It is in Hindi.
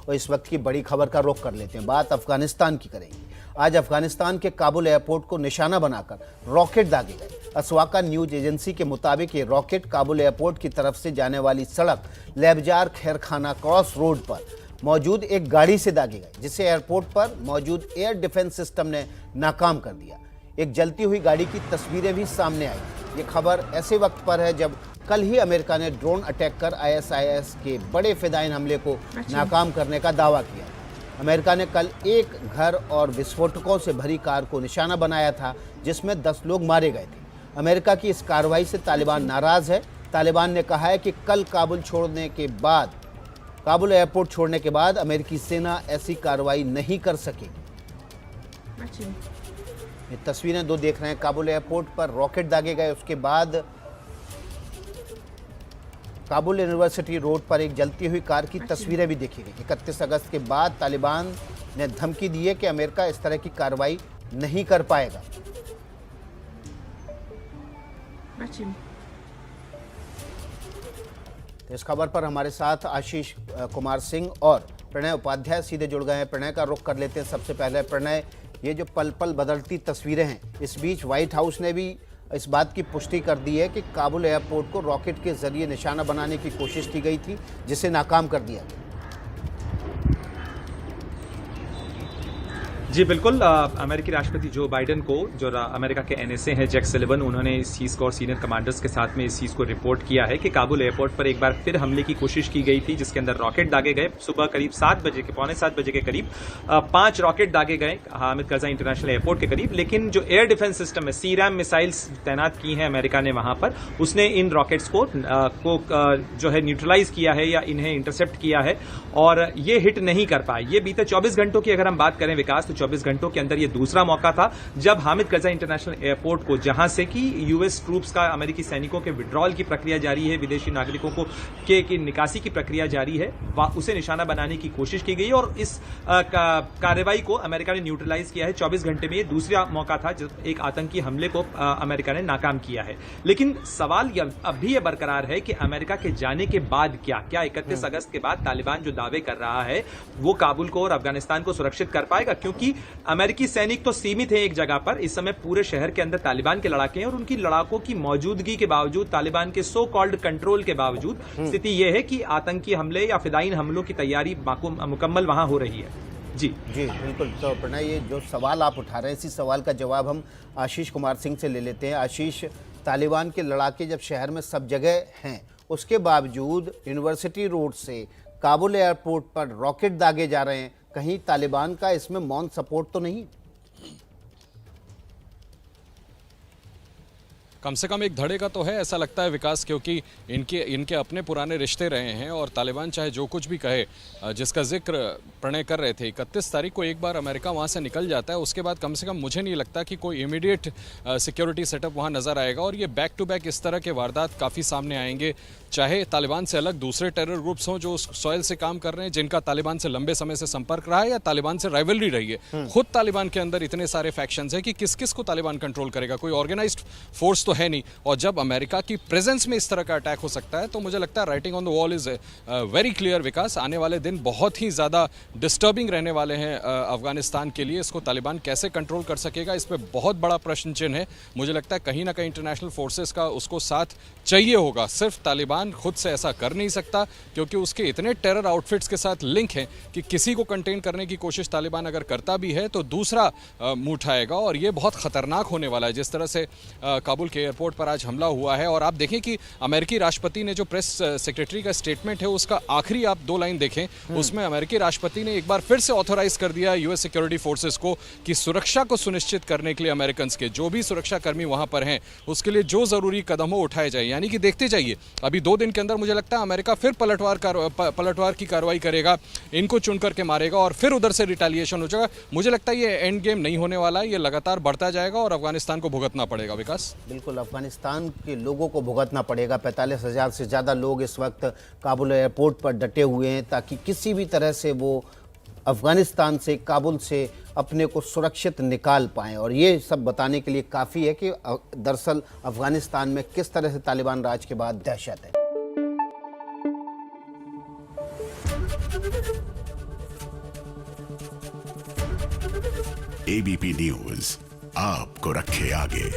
और इस वक्त की बड़ी खबर का रुख कर लेते हैं। बात अफगानिस्तान की करेंगे। आज अफगानिस्तान के काबुल एयरपोर्ट को निशाना बनाकर रॉकेट दागे गए। असवाका न्यूज एजेंसी के मुताबिक ये रॉकेट काबुल एयरपोर्ट की तरफ से जाने वाली सड़क लेबजार खैरखाना क्रॉस रोड पर मौजूद एक गाड़ी से दागे गए, जिसे एयरपोर्ट पर मौजूद एयर डिफेंस सिस्टम ने नाकाम कर दिया। एक जलती हुई गाड़ी की तस्वीरें भी सामने आई। ये खबर ऐसे वक्त पर है जब कल ही अमेरिका ने ड्रोन अटैक कर ISIS के बड़े फिदाइन हमले को नाकाम करने का दावा किया। अमेरिका ने कल एक घर और विस्फोटकों से भरी कार को निशाना बनाया था, जिसमें 10 लोग मारे गए थे। अमेरिका की इस कार्रवाई से तालिबान नाराज है। तालिबान ने कहा है कि कल काबुल एयरपोर्ट छोड़ने के बाद अमेरिकी सेना ऐसी कार्रवाई नहीं कर सकेगी। ये तस्वीरें दो देख रहे हैं। काबुल एयरपोर्ट पर रॉकेट दागे गए, उसके बाद काबुल यूनिवर्सिटी रोड पर एक जलती हुई कार की तस्वीरें भी देखी गई। 31 अगस्त के बाद तालिबान ने धमकी दी है कि अमेरिका इस तरह की कार्रवाई नहीं कर पाएगा। तो इस खबर पर हमारे साथ आशीष कुमार सिंह और प्रणय उपाध्याय सीधे जुड़ गए हैं। प्रणय का रुख कर लेते हैं। सबसे पहले प्रणय, ये जो पल पल बदलती तस्वीरें हैं, इस बीच व्हाइट हाउस ने भी इस बात की पुष्टि कर दी है कि काबुल एयरपोर्ट को रॉकेट के जरिए निशाना बनाने की कोशिश की गई थी, जिसे नाकाम कर दिया गया। जी बिल्कुल, अमेरिकी राष्ट्रपति जो बाइडेन को जो अमेरिका के NSA हैं जैक सलिवन, उन्होंने इस चीज को और सीनियर कमांडर्स के साथ में इस चीज को रिपोर्ट किया है कि काबुल एयरपोर्ट पर एक बार फिर हमले की कोशिश की गई थी, जिसके अंदर रॉकेट दागे गए। सुबह करीब 7 बजे के करीब 5 रॉकेट दागे गए हामिद करजाई इंटरनेशनल एयरपोर्ट के करीब। लेकिन जो एयर डिफेंस सिस्टम है, CRAM मिसाइल्स तैनात की हैं अमेरिका ने वहां पर, उसने इन रॉकेट्स को जो है न्यूट्रलाइज किया है या इन्हें इंटरसेप्ट किया है और ये हिट नहीं कर पाए। ये बीते 24 घंटों की अगर हम बात करें विकास, तो 24 घंटों के अंदर ये दूसरा मौका था जब हामिद करजाई इंटरनेशनल एयरपोर्ट को, जहां से कि US ट्रूप्स का, अमेरिकी सैनिकों के विड्रॉल की प्रक्रिया जारी है, विदेशी नागरिकों को की निकासी की प्रक्रिया जारी है, उसे निशाना बनाने की कोशिश की गई और इस कार्रवाई को अमेरिका ने न्यूट्रलाइज किया है। 24 घंटे में ये दूसरा मौका था जब एक आतंकी हमले को अमेरिका ने नाकाम किया है। लेकिन सवाल अब भी ये बरकरार है कि अमेरिका के जाने के बाद क्या 31 अगस्त के बाद तालिबान जो दावे कर रहा है वो काबुल को और अफगानिस्तान को सुरक्षित कर पाएगा? क्योंकि अमेरिकी सैनिक तो सीमित है एक जगह पर। इस समय पूरे शहर के अंदर तालिबान के लड़ाके हैं और उनकी लड़ाकों की मौजूदगी के बावजूद, तालिबान के सो कॉल्ड कंट्रोल के बावजूद स्थिति यह है कि आतंकी हमले या फिदाइन हमलों की तैयारी मुकम्मल वहां हो रही है। जी बिल्कुल। तो प्रणय, ये जो सवाल आप उठा रहे हैं, इसी सवाल का जवाब हम आशीष कुमार सिंह से ले लेते हैं। आशीष, तालिबान के लड़ाके जब शहर में सब जगह हैं, उसके बावजूद यूनिवर्सिटी रोड से काबुल एयरपोर्ट पर रॉकेट दागे जा रहे हैं, कहीं तालिबान का इसमें मौन सपोर्ट तो नहीं? कम से कम एक धड़े का तो है, ऐसा लगता है विकास, क्योंकि इनके अपने पुराने रिश्ते रहे हैं और तालिबान चाहे जो कुछ भी कहे, जिसका जिक्र प्रणय कर रहे थे, 31 तारीख को एक बार अमेरिका वहां से निकल जाता है, उसके बाद कम से कम मुझे नहीं लगता कि कोई इमीडिएट सिक्योरिटी सेटअप वहां नजर आएगा और ये बैक टू बैक इस तरह के वारदात काफ़ी सामने आएंगे। चाहे तालिबान से अलग दूसरे टेरर ग्रुप्स हों जो सॉइल से काम कर रहे हैं, जिनका तालिबान से लंबे समय से संपर्क रहा है, या तालिबान से राइवलरी रही है। खुद तालिबान के अंदर इतने सारे फैक्शंस हैं कि किस किस को तालिबान कंट्रोल करेगा, कोई ऑर्गेनाइज्ड फोर्स तो है नहीं। और जब अमेरिका की प्रेजेंस में इस तरह का अटैक हो सकता है, तो मुझे लगता है writing on the wall is very clear Vikas. आने वाले दिन बहुत ही ज़्यादा डिस्टर्बिंग रहने वाले हैं अफगानिस्तान के लिए। इसको तालिबान कैसे कंट्रोल कर सकेगा, इस पर बहुत बड़ा प्रश्न चिन्ह है। मुझे लगता है कहीं ना कहीं इंटरनेशनल फोर्सेस का उसको साथ चाहिए होगा। सिर्फ तालिबान खुद से ऐसा कर नहीं सकता, क्योंकि उसके इतने टेरर आउटफिट्स के साथ लिंक हैं कि किसी को कंटेन करने की कोशिश तालिबान अगर करता भी है तो दूसरा मुंह उठाएगा, और ये बहुत खतरनाक होने वाला है। जिस तरह से काबुल के एयरपोर्ट पर आज हमला हुआ है, और आप देखें कि अमेरिकी राष्ट्रपति ने जो प्रेस सेक्रेटरी का स्टेटमेंट है, उसका आखिरी आप 2 लाइन देखें, उसमें अमेरिकी राष्ट्रपति ने एक बार फिर से ऑथोराइज कर दिया US सिक्योरिटी फोर्सेस को कि सुरक्षा को सुनिश्चित करने के लिए अमेरिकन के जो भी सुरक्षा कर्मी वहां पर हैं, उसके लिए जो जरूरी कदम हो उठाए जाए। यानी कि देखते जाइए, अभी 2 दिन के अंदर मुझे लगता है अमेरिका फिर पलटवार की कार्रवाई करेगा, इनको चुन करके मारेगा और फिर उधर से रिटेलिएशन हो जाएगा। मुझे लगता है ये एंड गेम नहीं होने वाला है, ये लगातार बढ़ता जाएगा और अफगानिस्तान को भुगतना पड़ेगा। विकास, बिल्कुल, अफगानिस्तान के लोगों को भुगतना पड़ेगा। 45,000 से ज़्यादा लोग इस वक्त काबुल एयरपोर्ट पर डटे हुए हैं ताकि किसी भी तरह से वो अफगानिस्तान से, काबुल से अपने को सुरक्षित निकाल पाएं। और ये सब बताने के लिए काफ़ी है कि दरअसल अफगानिस्तान में किस तरह से तालिबान राज के बाद दहशत है। एबीपी न्यूज आपको रखे आगे।